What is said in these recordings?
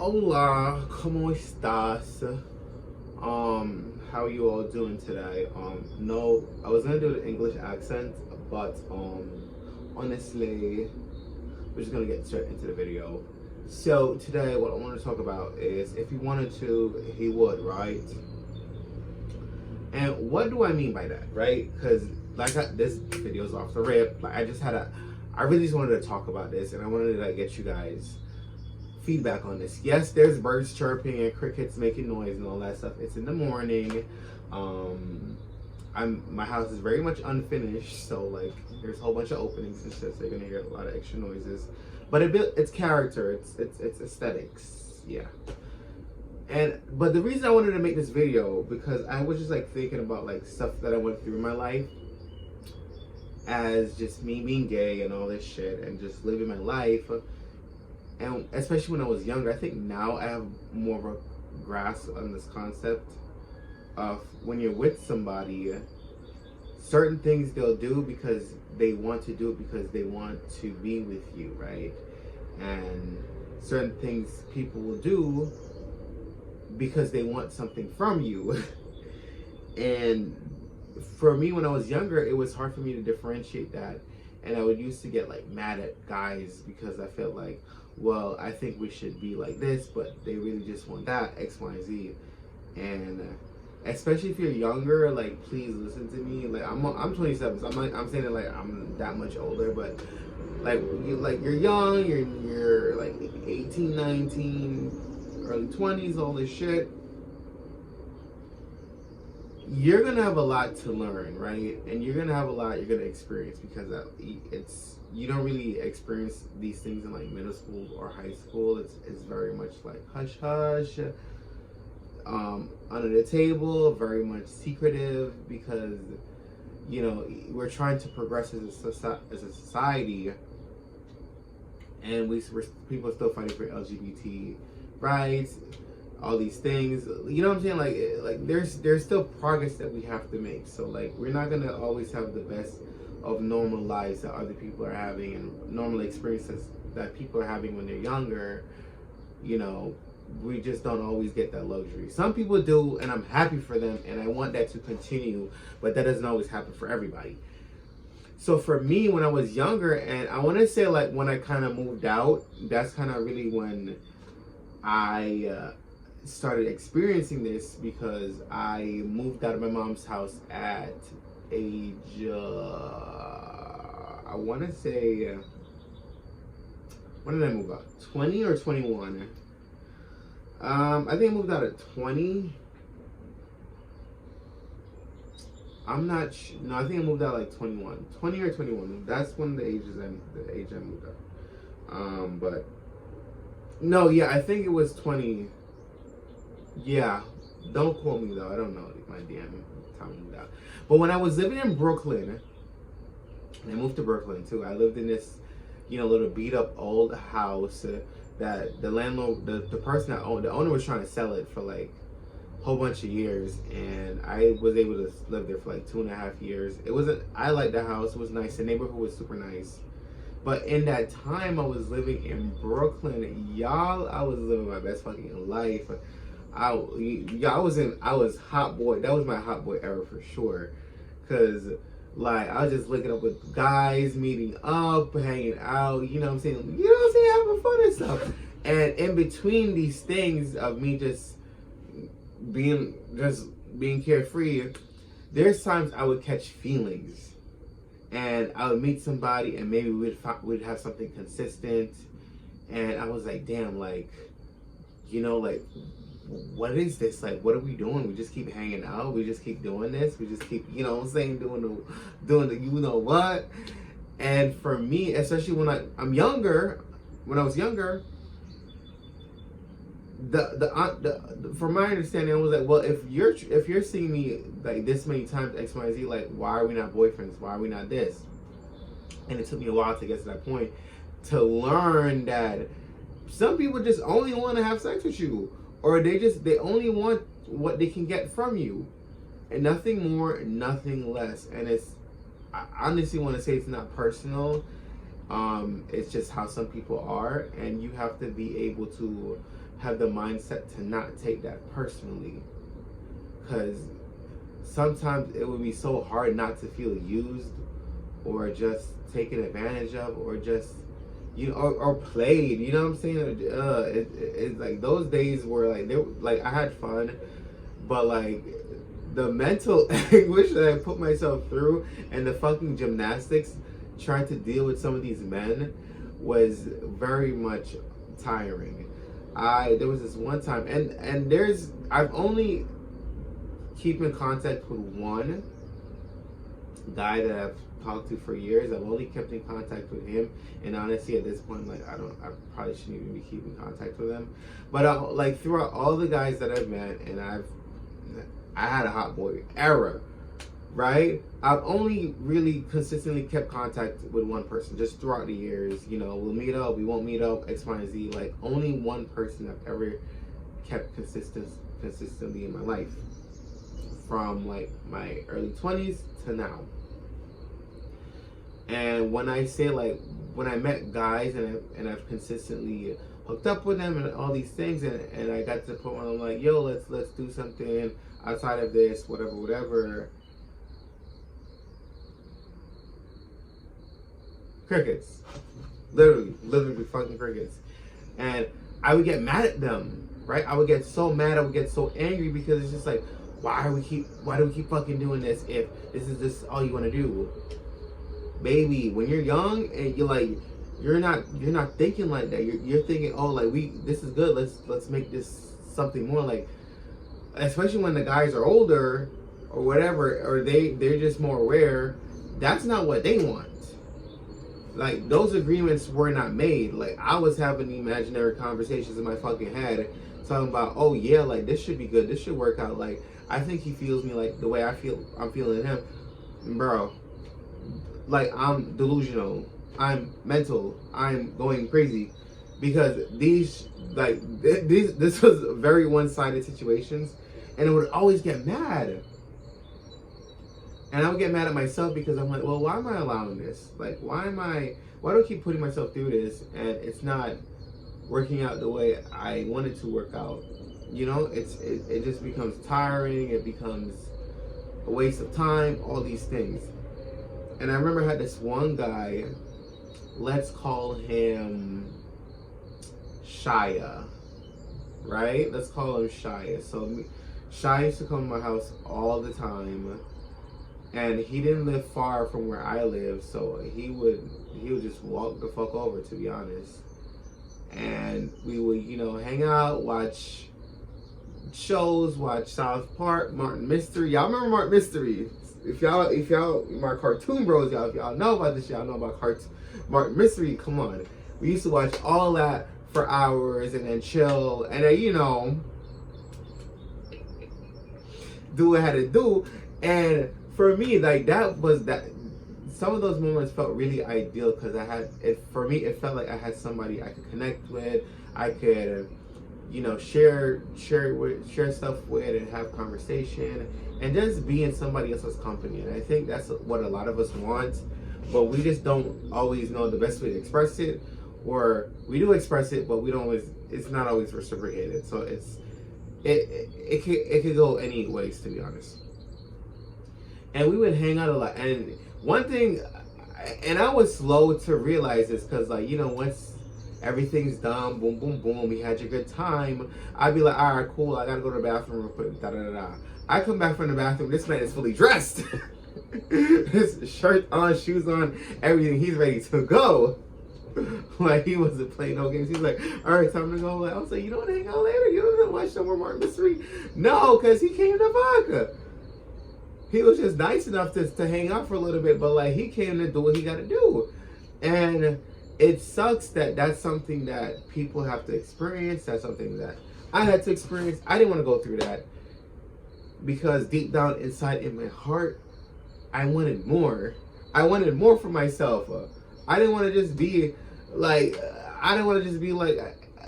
Hola, ¿cómo estás? How are you all doing today? No, I was gonna do the English accent, but honestly, we're just gonna get straight into the video. So today, what I want to talk about is if he wanted to, he would, right? And what do I mean by that, right? Because this video's off the rip. Like I really just wanted to talk about this, and I wanted to get you guys feedback on this. Yes, there's birds chirping and crickets making noise and all that stuff. It's in the morning. My house is very much unfinished, so there's a whole bunch of openings and shit. So you're gonna hear a lot of extra noises, but it's character. It's aesthetics. Yeah. But the reason I wanted to make this video because I was just thinking about stuff that I went through in my life as just me being gay and all this shit and just living my life. And especially when I was younger, I think now I have more of a grasp on this concept of when you're with somebody, certain things they'll do because they want to do it because they want to be with you, right? And certain things people will do because they want something from you. And for me, when I was younger, it was hard for me to differentiate that. And I would used to get mad at guys because I felt well, I think we should be like this, but they really just want that, X, Y, Z. And especially if you're younger, please listen to me. I'm 27, so I'm saying it I'm that much older, but you're young, you're 18, 19, early 20s, all this shit. You're gonna have a lot to learn, right? And you're gonna have a lot you're gonna experience because you don't really experience these things in middle school or high school. It's very much hush hush, under the table, very much secretive because we're trying to progress as a society, and people are still fighting for LGBT rights, all these things. You know what I'm saying? There's still progress that we have to make. So we're not gonna always have the best of normal lives that other people are having and normal experiences that people are having when they're younger. We just don't always get that luxury. Some people do, and I'm happy for them, and I want that to continue, but that doesn't always happen for everybody. So for me, when I was younger, and I want to say when I kind of moved out, that's kind of really when I started experiencing this, because I moved out of my mom's house at age, I want to say, when did I move out? 20 or 21? I think I moved out at 20. I'm not sure. No, I think I moved out 21. 20 or 21. That's one of the age I moved out. But no, yeah, I think it was 20. Yeah, don't quote me though. I don't know my damn time I moved out. But when I was living in Brooklyn, and I moved to Brooklyn too, I lived in this, little beat up old house that the landlord, the person that owned, the owner was trying to sell it for a whole bunch of years, and I was able to live there for 2.5 years. I liked the house. It was nice. The neighborhood was super nice. But in that time I was living in Brooklyn, y'all, I was living my best fucking life. I was hot boy. That was my hot boy era for sure. Cause I was just looking up with guys, meeting up, hanging out, you know what I'm saying? Having fun and stuff. And in between these things of me just being carefree, there's times I would catch feelings. And I would meet somebody and maybe we'd have something consistent. And I was damn, what is this? What are we doing? We just keep hanging out. We just keep doing this. We just keep, doing the you know what? And for me, especially when I was younger, from my understanding, I was well, if you're seeing me this many times, X, Y, Z, why are we not boyfriends? Why are we not this? And it took me a while to get to that point to learn that some people just only want to have sex with you. Or they only want what they can get from you. And nothing more, nothing less. And I honestly want to say it's not personal. It's just how some people are, and you have to be able to have the mindset to not take that personally, because sometimes it would be so hard not to feel used or just taken advantage of, or just, you know, or played, you know what I'm saying? It's like those days were like, I had fun, but like the mental anguish that I put myself through and the fucking gymnastics trying to deal with some of these men was very much tiring. There was this one time, and I've only keep in contact with one guy that I've talked to for years. I've only kept in contact with him, and honestly, at this point, like I probably shouldn't even be keeping contact with him. But like throughout all the guys that I've met, and I had a hot boy era, right? I've only really consistently kept contact with one person just throughout the years. You know, we'll meet up, we won't meet up, X, Y, and Z. Like only one person I've ever kept consistently in my life, from like my early 20s to now. And when I say like, when I met guys and I've consistently hooked up with them and all these things, and I got to the point where I'm like, yo, let's do something outside of this, whatever. Crickets. Literally fucking crickets. And I would get mad at them, right? I would get so mad, I would get so angry, because it's just like, why do we keep fucking doing this if this is just all you want to do? Baby, when you're young and you're not thinking like that. You're thinking, oh, like this is good. Let's make this something more. Like, especially when the guys are older or whatever, or they're just more aware. That's not what they want. Like, those agreements were not made. Like, I was having imaginary conversations in my fucking head, talking about, oh yeah, like this should be good. This should work out. Like, I think he feels me like the way I'm feeling him, bro. Like, I'm delusional, I'm mental, I'm going crazy, because this was very one-sided situations, and I would always get mad, and I would get mad at myself, because I'm like, well, why am I allowing this? Like, why do I keep putting myself through this, and it's not working out the way I want it to work out? You know, it just becomes tiring, it becomes a waste of time, all these things. And I remember I had this one guy, let's call him Shia, right? Let's call him Shia. So Shia used to come to my house all the time, and he didn't live far from where I live, so he would just walk the fuck over, to be honest. And we would, you know, hang out, watch shows, watch South Park, Martin Mystery. Y'all remember Martin Mystery? If y'all, my cartoon bros, if y'all know about this, y'all know about Martin Mystery. Come on, we used to watch all that for hours and then chill, and then, you know, do what I had to do. And for me, like, some of those moments felt really ideal, because for me, it felt like I had somebody I could connect with, I could, you know, share stuff with, and have conversation, and just be in somebody else's company. And I think that's what a lot of us want, but we just don't always know the best way to express it, or we do express it, but we don't always, it's not always reciprocated. So it could go any ways, to be honest. And we would hang out a lot. And one thing, and I was slow to realize this, because, like, you know, once everything's done, boom, boom, boom, we had your good time, I'd be like, all right, cool, I gotta go to the bathroom real quick, da-da-da-da. I come back from the bathroom, this man is fully dressed. His shirt on, shoes on, everything, he's ready to go. Like, he wasn't playing no games. He's like, all right, time to go. I was like, you don't want to hang out later? You don't want to watch no more Martin Mystery? No, because he came to fuck. He was just nice enough to hang out for a little bit, but, like, he came to do what he got to do. And it sucks that that's something that people have to experience. That's something that I had to experience. I didn't want to go through that, because deep down inside in my heart, I wanted more. I wanted more for myself. I didn't want to just be like,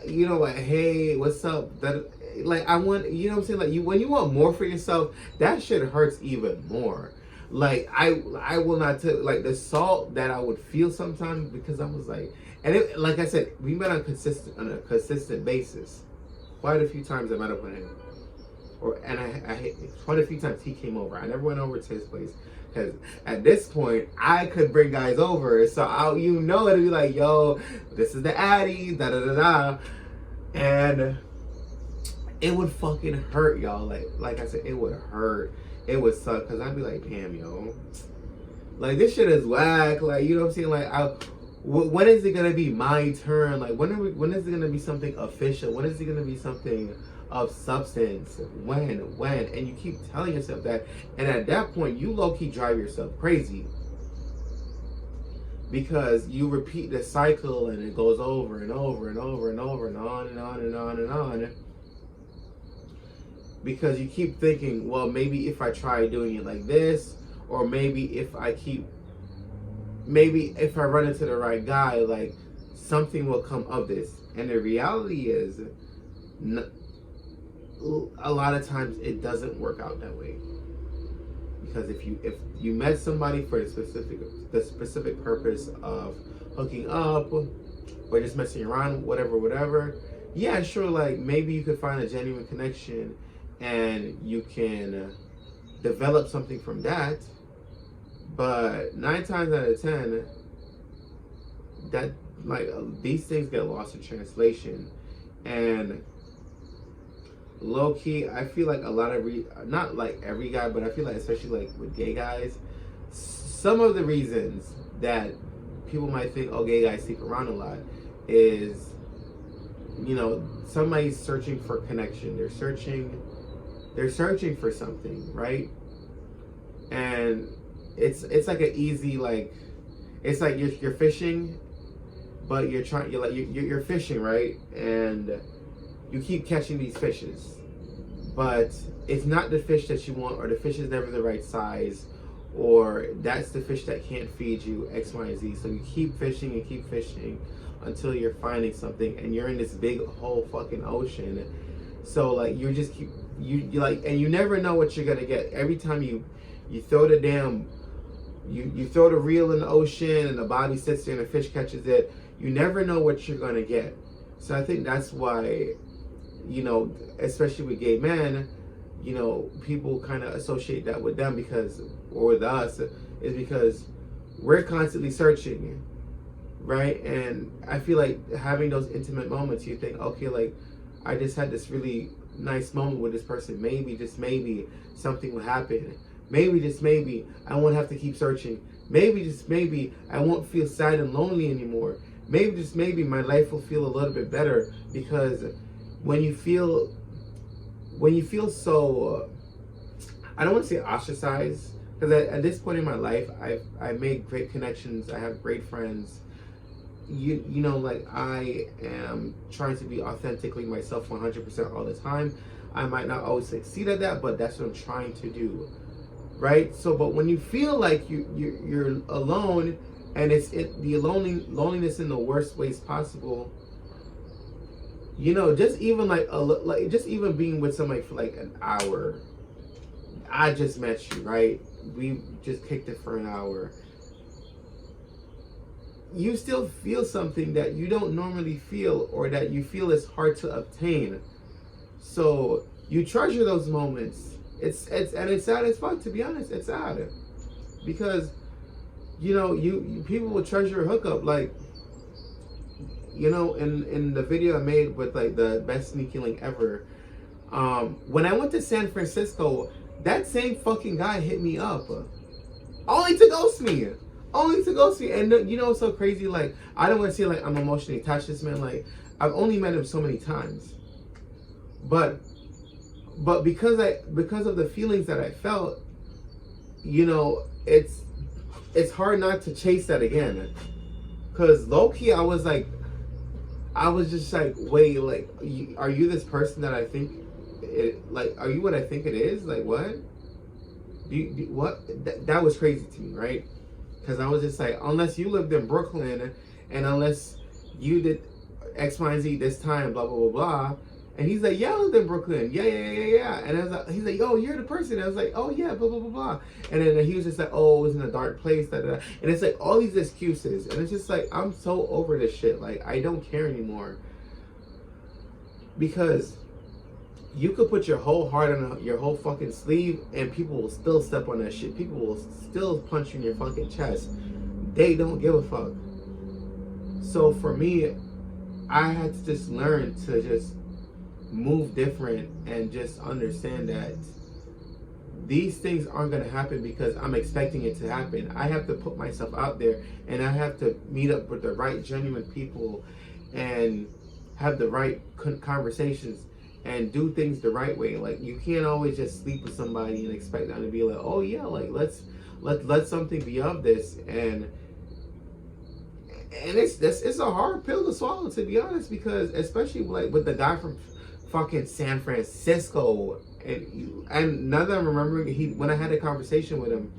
you know, like, hey, what's up? That, like, I want, you know what I'm saying? Like, when you want more for yourself, that shit hurts even more. Like I will not tell, like the salt that I would feel sometimes, because I was like, and it, like I said, we met on a consistent basis. Quite a few times I met up with him, I quite a few times he came over. I never went over to his place, because at this point I could bring guys over, so it'd be like, yo, this is the Addy, da da da da, and it would fucking hurt, y'all. Like I said, it would hurt. It would suck, because I'd be like, damn, yo, like this shit is whack. Like, you know what I'm saying? Like, when is it gonna be my turn? Like, when is it gonna be something official? When is it gonna be something of substance? When? And you keep telling yourself that, and at that point, you low-key drive yourself crazy, because you repeat the cycle, and it goes over and over and over and over and on and on and on and on. Because you keep thinking, well, maybe if I try doing it like this, or maybe if I run into the right guy, like something will come of this. And the reality is, a lot of times it doesn't work out that way. Because if you met somebody for the specific purpose of hooking up or just messing around, whatever, yeah, sure, like maybe you could find a genuine connection and you can develop something from that. But 9 times out of 10, that like these things get lost in translation. And low key, I feel like a lot of not like every guy, but I feel like especially like with gay guys, some of the reasons that people might think, oh, gay guys sleep around a lot, is, you know, somebody's searching for connection. They're searching for something, right? And it's like an easy, like, it's like you're fishing, but you're fishing, right? And you keep catching these fishes, but it's not the fish that you want, or the fish is never the right size, or that's the fish that can't feed you X, Y, and Z. So you keep fishing and keep fishing until you're finding something, and you're in this big whole fucking ocean. So like you just keep you like, and you never know what you're gonna get. Every time you throw the damn you throw the reel in the ocean and the bobby sits there and the fish catches it, you never know what you're gonna get. So I think that's why, you know, especially with gay men, you know, people kind of associate that with them, because, or with us, is because we're constantly searching, right? And I feel like having those intimate moments, you think, okay, like I just had this really nice moment with this person. Maybe, just maybe, something will happen. Maybe, just maybe, I won't have to keep searching. Maybe, just maybe, I won't feel sad and lonely anymore. Maybe, just maybe, my life will feel a little bit better. Because when you feel so, I don't want to say ostracized, because at this point in my life, I've made great connections. I have great friends. You know, like, I am trying to be authentically myself 100% all the time. I might not always succeed at that, but that's what I'm trying to do, right? So, but when you feel like you're alone, and it's the loneliness in the worst ways possible, you know, just even just even being with somebody for like an hour. I just met you, right? We just kicked it for an hour. You still feel something that you don't normally feel, or that you feel is hard to obtain. So you treasure those moments. It's sad as fuck, to be honest. It's sad because, you know, you people will treasure a hookup. Like, you know, in the video I made with like the best sneaky link ever, when I went to San Francisco, that same fucking guy hit me up, only to ghost me. And you know what's so crazy? Like, I don't want to say like I'm emotionally attached to this man. Like, I've only met him so many times, but because of the feelings that I felt, you know, it's hard not to chase that again. Cause low key, I was just like, wait, like, are you this person that I think it? Like, are you what I think it is? Like, what? What? That was crazy to me, right? Because I was just like, unless you lived in Brooklyn, and unless you did X, Y, and Z this time, blah, blah, blah, blah, And he's like, yeah, I lived in Brooklyn. Yeah. And I was like, he's like, oh, you're the person. I was like, oh yeah, blah blah blah blah. And then he was just like, oh, it was in a dark place. Da, da, da. And it's like all these excuses, and it's just like I'm so over this shit. Like I don't care anymore, because you could put your whole heart on your whole fucking sleeve, and people will still step on that shit. People will still punch you in your fucking chest. They don't give a fuck. So for me, I had to just learn to just move different and just understand that these things aren't going to happen because I'm expecting it to happen. I have to put myself out there, and I have to meet up with the right genuine people and have the right conversations and do things the right way. Like you can't always just sleep with somebody and expect them to be like, oh yeah, like let something be of this. And it's a hard pill to swallow, to be honest, because especially like with the guy from fucking San Francisco, and now that I'm remembering, when I had a conversation with him,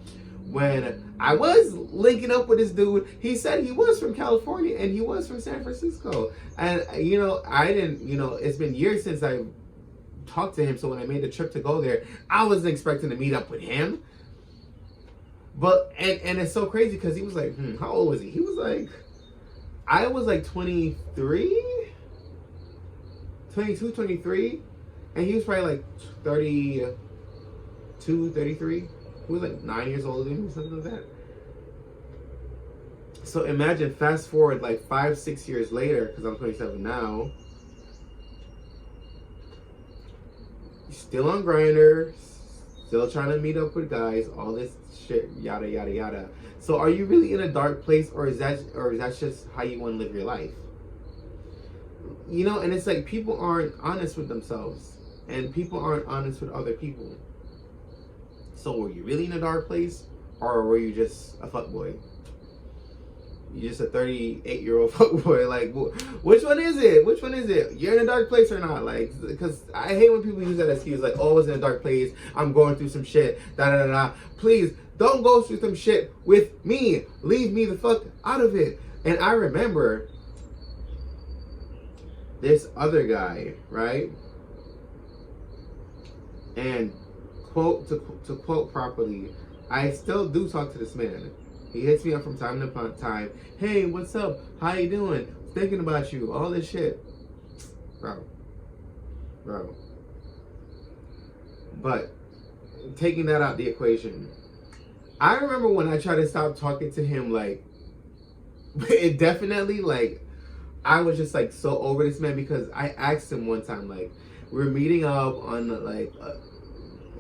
when I was linking up with this dude, he said he was from California and he was from San Francisco. And I didn't, it's been years since I talked to him, so when I made the trip to go there, I wasn't expecting to meet up with him. But and it's so crazy because he was like, how old was he? He was like, I was like 22, 23, and he was probably like 32, 33. He was like 9 years older than me, something like that. So imagine, fast forward like 5-6 years later, because I'm 27 now. Still on Grindr, still trying to meet up with guys, all this shit, yada yada yada. So are you really in a dark place, or is that just how you want to live your life? And it's like people aren't honest with themselves, and people aren't honest with other people. So were you really in a dark place, or were you just a fuckboy? You're just a 38-year-old fuckboy. Like, which one is it? Which one is it? You're in a dark place or not? Like, because I hate when people use that excuse, like, oh, I was in a dark place, I'm going through some shit, da da da da. Please, don't go through some shit with me. Leave me the fuck out of it. And I remember this other guy, right? And to quote properly, I still do talk to this man. He hits me up from time to time. Hey, what's up? How you doing? Thinking about you. All this shit. Bro. But taking that out the equation, I remember when I tried to stop talking to him, like, it definitely, like, I was just like so over this man, because I asked him one time, like, we're meeting up on like a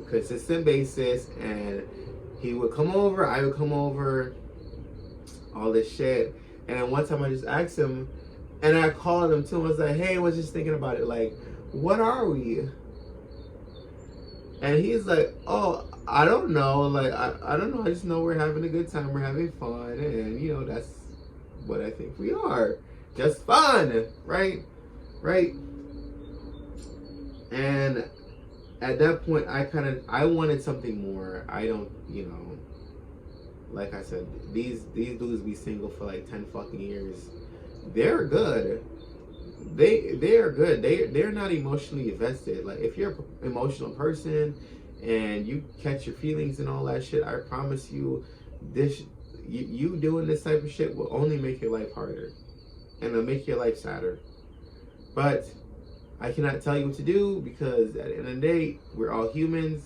consistent basis, and he would come over, I would come over, all this shit. And then one time I just asked him, and I called him too, I was like, hey, I was just thinking about it, like, what are we? And he's like, oh, I don't know, like, I don't know, I just know we're having a good time, we're having fun, and that's what I think we are. Just fun, right? And at that point, I wanted something more. I don't, like I said, these dudes be single for like 10 fucking years. They're good. They are good. They're not emotionally invested. Like, if you're an emotional person and you catch your feelings and all that shit, I promise you, you doing this type of shit will only make your life harder, and it'll make your life sadder. But I cannot tell you what to do, because at the end of the day, we're all humans,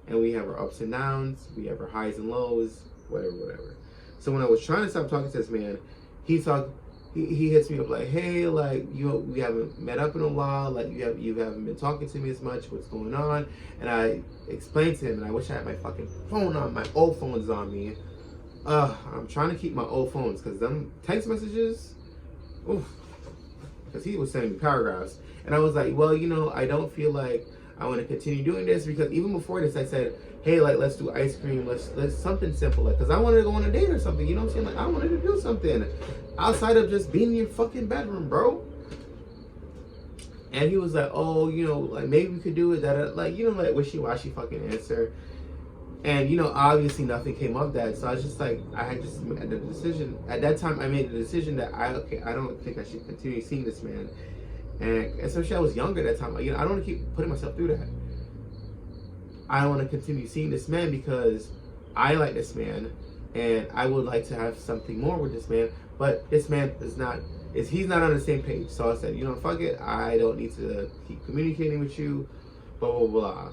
and we have our ups and downs, we have our highs and lows, whatever. So when I was trying to stop talking to this man, he hits me up like, hey, like, we haven't met up in a while, like, you haven't been talking to me as much, what's going on? And I explained to him, and I wish I had my fucking phone on, my old phone's on me. I'm trying to keep my old phones, because them text messages, oof, because he was sending me paragraphs. And I was like, well, I don't feel like I want to continue doing this, because even before this, I said, hey, like, let's do ice cream, let's something simple, like, because I wanted to go on a date or something, you know what I'm saying? Like, I wanted to do something outside of just being in your fucking bedroom, bro. And he was like, oh, like, maybe we could do it, that, like, like, wishy-washy fucking answer. And, obviously nothing came of that. So I was just like, I had just made the decision. At that time, I made the decision that I don't think I should continue seeing this man. And especially I was younger at that time. You know, I don't want to keep putting myself through that. I want to continue seeing this man because I like this man, and I would like to have something more with this man. But this man he's not on the same page. So I said, you know, fuck it. I don't need to keep communicating with you. Blah blah blah.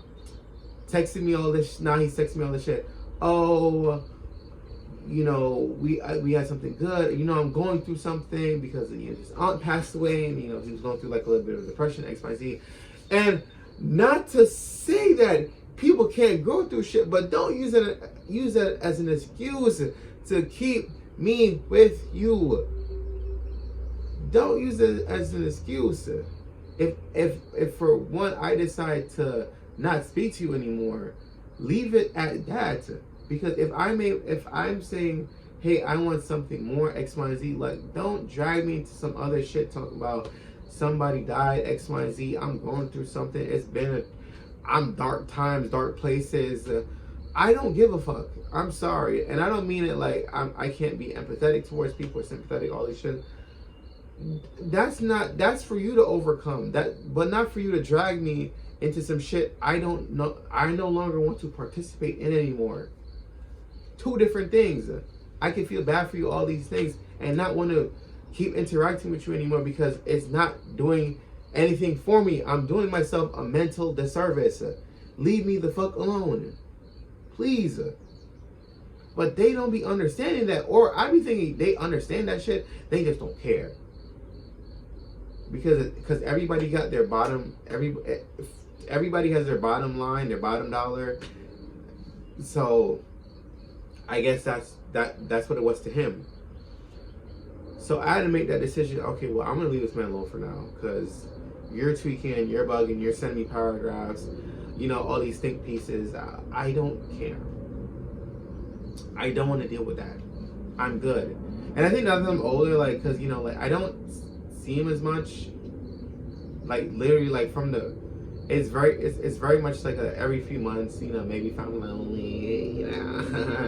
Texting me all this. Now he's texting me all this shit. Oh, you know, we had something good. You know, I'm going through something because, you know, his aunt passed away, and, you know, he was going through like a little bit of depression, XYZ. And not to say that people can't go through shit, but don't use it as an excuse to keep me with you. Don't use it as an excuse. If for one I decide to not speak to you anymore, leave it at that. Because if I'm saying, hey, I want something more, X, Y, Z, like, don't drag me into some other shit talking about somebody died, X, Y, Z. I'm going through something. I'm dark times, dark places. I don't give a fuck. I'm sorry. And I don't mean it like I can't be empathetic towards people or sympathetic, all this shit. That's for you to overcome. But not for you to drag me into some shit I no longer want to participate in anymore. Two different things. I can feel bad for you, all these things, and not want to keep interacting with you anymore because it's not doing anything for me. I'm doing myself a mental disservice. Leave me the fuck alone. Please. But they don't be understanding that, or I be thinking they understand that shit, they just don't care. Because everybody got their everybody has their bottom line, their bottom dollar. So I guess that's what it was to him. So I had to make that decision. Okay, well, I'm gonna leave this man alone for now because you're tweaking, you're bugging, you're sending me paragraphs, you know, all these think pieces. I don't care. I don't want to deal with that. I'm good. And I think now that I'm older, like, cause you know, like I don't see him as much. Like literally, like from the. It's very much like every few months, you know, maybe if I'm lonely, you know.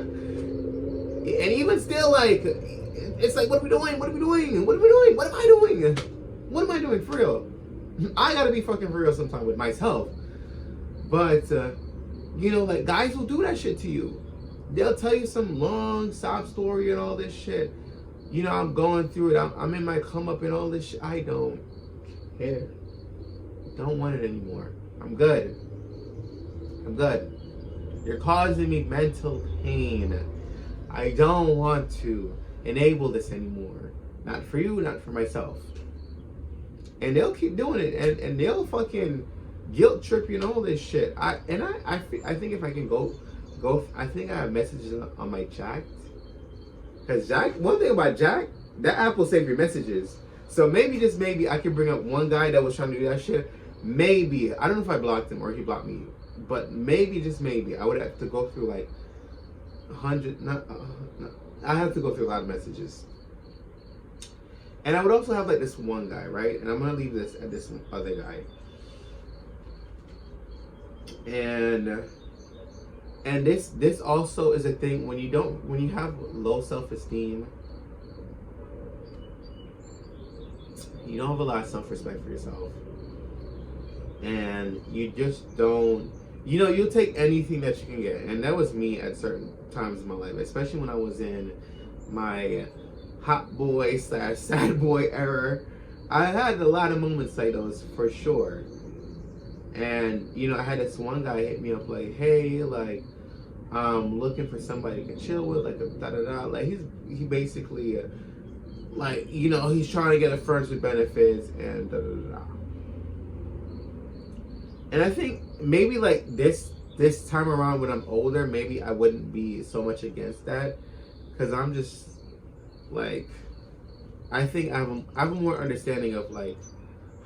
And even still, like, it's like, what are we doing? What are we doing? What are we doing? What am I doing? What am I doing for real? I gotta be fucking for real sometime with myself. But, you know, like, guys will do that shit to you. They'll tell you some long sob story and all this shit. You know, I'm going through it. I'm in my come up and all this shit. I don't care. Don't want it anymore. I'm good. I'm good. You're causing me mental pain. I don't want to enable this anymore. Not for you, not for myself. And they'll keep doing it, and they'll fucking guilt trip you and all this shit. I think if I can go, I think I have messages on my Jack. Because one thing about Jack, that app will save your messages. So maybe, just maybe, I could bring up one guy that was trying to do that shit. Maybe, I don't know if I blocked him or he blocked me, but maybe, just maybe, I would have to go through like 100, I have to go through a lot of messages. And I would also have like this one guy, right? And I'm going to leave this at this other guy. And this also is a thing when you have low self-esteem, you don't have a lot of self-respect for yourself. And you just don't, you know, you'll take anything that you can get. And that was me at certain times in my life, especially when I was in my hot boy / sad boy era. I had a lot of moments like those for sure. And, you know, I had this one guy hit me up like, hey, like, I'm looking for somebody to chill with, like, da-da-da. Like, he basically, like, you know, he's trying to get a friends with benefits and da-da-da. And I think maybe like this time around when I'm older, maybe I wouldn't be so much against that, because I'm just like, I think I have a more understanding of like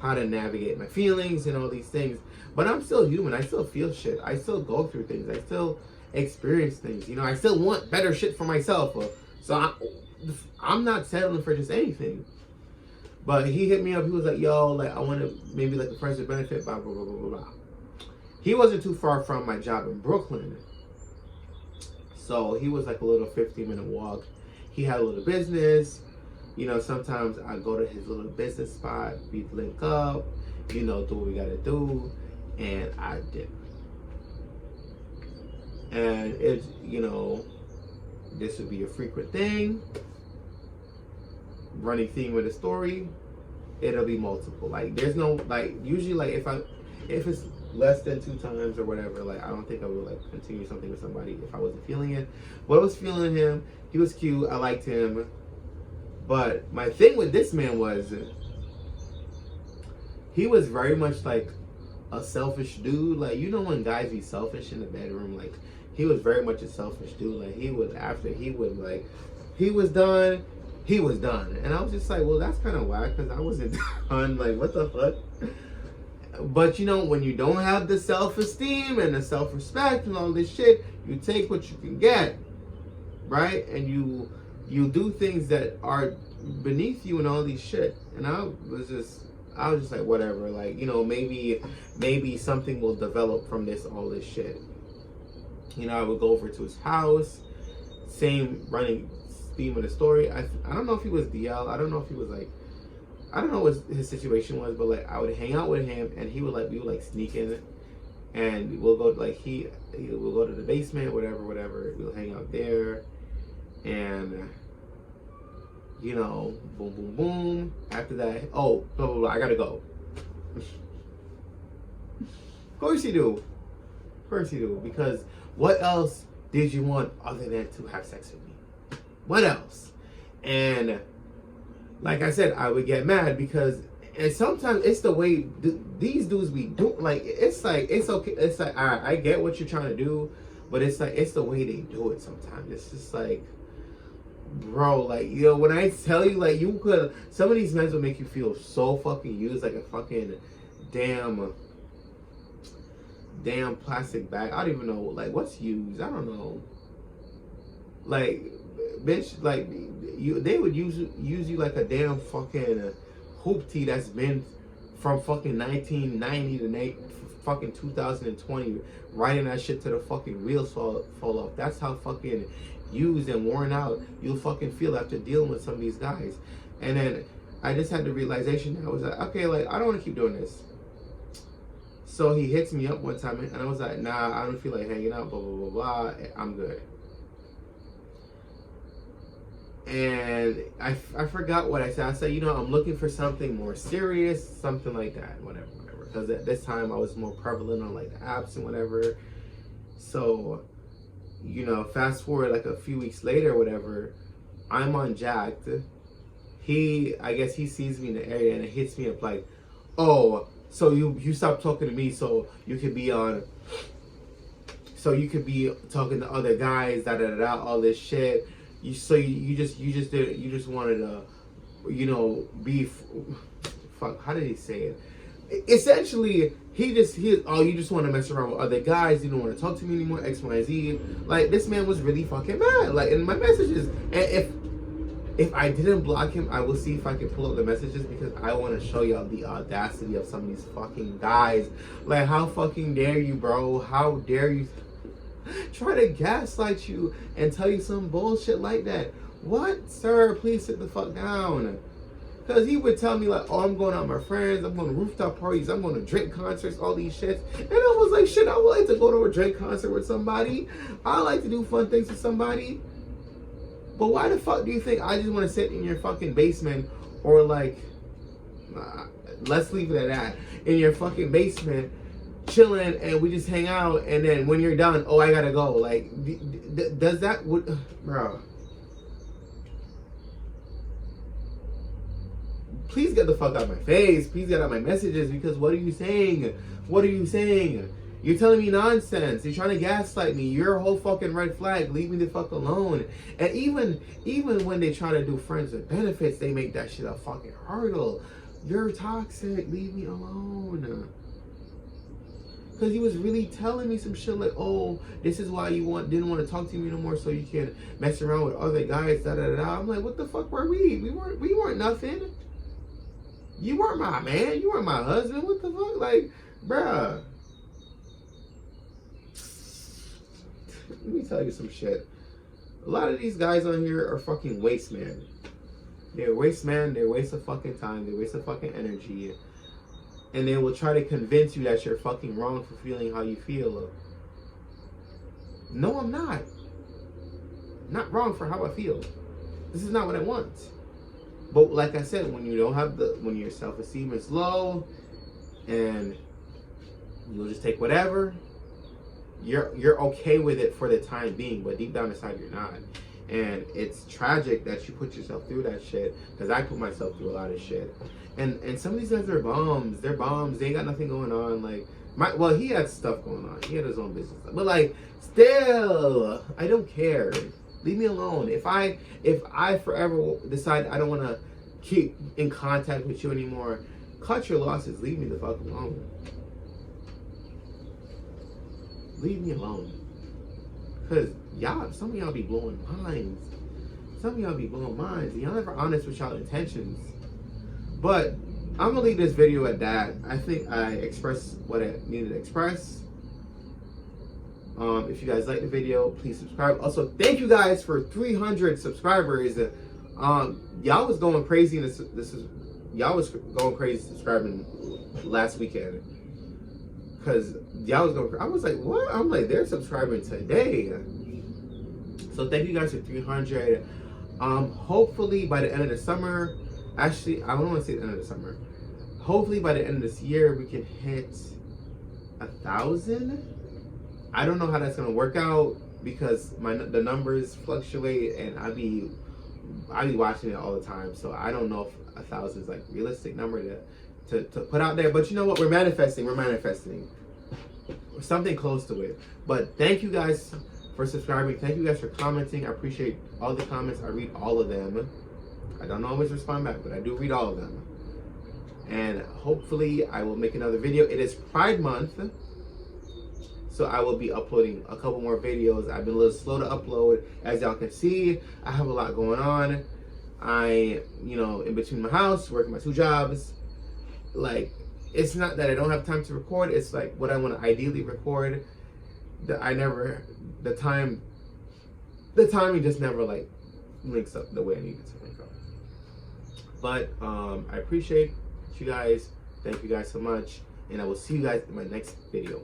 how to navigate my feelings and all these things. But I'm still human. I still feel shit. I still go through things. I still experience things. You know, I still want better shit for myself. So I'm not settling for just anything. But he hit me up. He was like, yo, like, I want to maybe like a friends with benefit, blah, blah, blah, blah, blah. He wasn't too far from my job in Brooklyn. So he was like a little 15-minute walk. He had a little business. You know, sometimes I go to his little business spot, we link up, you know, do what we gotta do, and I dip. And it's, you know, this would be a frequent thing, running theme with a story. It'll be multiple. Like, there's no, like, usually, like, if it's less than 2 times or whatever, like, I don't think I would, like, continue something with somebody if I wasn't feeling it. But I was feeling him. He was cute. I liked him. But my thing with this man was, he was very much, like, a selfish dude. Like, you know when guys be selfish in the bedroom? Like, he was very much a selfish dude. Like, he was done. He was done. And I was just like, well, that's kind of whack because I wasn't done. Like, what the fuck? But, you know, when you don't have the self-esteem and the self-respect and all this shit, you take what you can get, right? And you do things that are beneath you and all these shit. And I was just like, whatever. Like, you know, maybe something will develop from all this shit. You know, I would go over to his house, same running theme of the story. I don't know if he was DL. I don't know if he was like, I don't know what his situation was, but like I would hang out with him and we would like sneak in and we'll go like we'll go to the basement, whatever. We'll hang out there and you know, boom, boom, boom. After that, oh, blah, blah, blah, I gotta go. Of course you do. Because what else did you want other than to have sex with me? What else? And like I said, I would get mad because, and sometimes it's the way these dudes be doing. Like it's okay. It's like I get what you're trying to do, but it's like it's the way they do it. Sometimes it's just like, bro, like, you know, when I tell you, like, some of these men will make you feel so fucking used, like a fucking damn plastic bag. I don't even know, like, what's used. I don't know. Like, bitch, like, they would use you like a damn fucking hoopty that's been from fucking 1990 to fucking 2020, riding that shit to the fucking wheels fall off. That's how fucking used and worn out you'll fucking feel after dealing with some of these guys. And then I just had the realization that I was like, okay, like, I don't want to keep doing this. So he hits me up one time and I was like, nah, I don't feel like hanging out, blah, blah, blah, blah. I'm good. And I forgot what I said. I said, you know, I'm looking for something more serious, something like that, whatever. Because at this time I was more prevalent on like the apps and whatever. So, you know, fast forward like a few weeks later, whatever, I'm Unjacked. I guess he sees me in the area and it hits me up like, oh, so you stopped talking to me so you could be talking to other guys, all this shit. You just wanted to, you know, fuck, how did he say it? Essentially, you just want to mess around with other guys, you don't want to talk to me anymore, X, Y, Z. Like, this man was really fucking mad. Like, in my messages, and if I didn't block him, I will see if I can pull up the messages because I want to show y'all the audacity of some of these fucking guys. Like, how fucking dare you, bro? How dare you try to gaslight you and tell you some bullshit like that? What? Sir, please sit the fuck down. Because he would tell me like, oh, I'm going out with my friends, I'm going to rooftop parties, I'm going to drink concerts, all these shits. And I was like, shit, I would like to go to a drink concert with somebody. I like to do fun things with somebody. But why the fuck do you think I just want to sit in your fucking basement or like, let's leave it at that, in your fucking basement, chilling, and we just hang out, and then when you're done, oh, I gotta go. Like, does that, bro? Please get the fuck out of my face. Please get out my messages, because what are you saying? What are you saying? You're telling me nonsense. You're trying to gaslight me. You're a whole fucking red flag. Leave me the fuck alone. And even when they try to do friends with benefits, they make that shit a fucking hurdle. You're toxic. Leave me alone. Because he was really telling me some shit like, oh, this is why you didn't want to talk to me no more, so you can mess around with other guys, da da da da. I'm like, what the fuck were we? We weren't nothing. You weren't my man. You weren't my husband. What the fuck? Like, bruh. Let me tell you some shit. A lot of these guys on here are fucking waste man. They're a waste man. They're a waste of fucking time. They waste of fucking energy. And they will try to convince you that you're fucking wrong for feeling how you feel. No, I'm not. Not wrong for how I feel. This is not what I want. But like I said, when you don't have when your self-esteem is low, and you'll just take whatever, you're okay with it for the time being, but deep down inside you're not. And it's tragic that you put yourself through that shit, because I put myself through a lot of shit. And some of these guys are bums. They're bums. They ain't got nothing going on. Like, well, he had stuff going on. He had his own business. But like, still, I don't care. Leave me alone. If I forever decide I don't want to keep in contact with you anymore, cut your losses. Leave me the fuck alone. Leave me alone. Because some of y'all be blowing minds. Some of y'all be blowing minds. And y'all never honest with y'all intentions. But I'm going to leave this video at that. I think I expressed what I needed to express. If you guys like the video, please subscribe. Also, thank you guys for 300 subscribers. Y'all was going crazy. Y'all was going crazy subscribing last weekend. Because y'all was going, I was like, what? I'm like, they're subscribing today. So thank you guys for 300. Hopefully by the end of the summer, actually, I don't want to say the end of the summer. Hopefully by the end of this year, we can hit 1,000. I don't know how that's gonna work out because the numbers fluctuate, and I be watching it all the time. So I don't know if 1,000 is like realistic number to put out there. But you know what? We're manifesting. Something close to it. But thank you guys for subscribing. Thank you guys for commenting. I appreciate all the comments. I read all of them. I don't always respond back, but I do read all of them. And hopefully I will make another video. It is Pride Month, so I will be uploading a couple more videos. I've been a little slow to upload. As y'all can see, I have a lot going on. In between my house, working my 2 jobs. Like, it's not that I don't have time to record. It's like what I want to ideally record. The timing just never like links up the way I need it to link up. But I appreciate you guys. Thank you guys so much. And I will see you guys in my next video.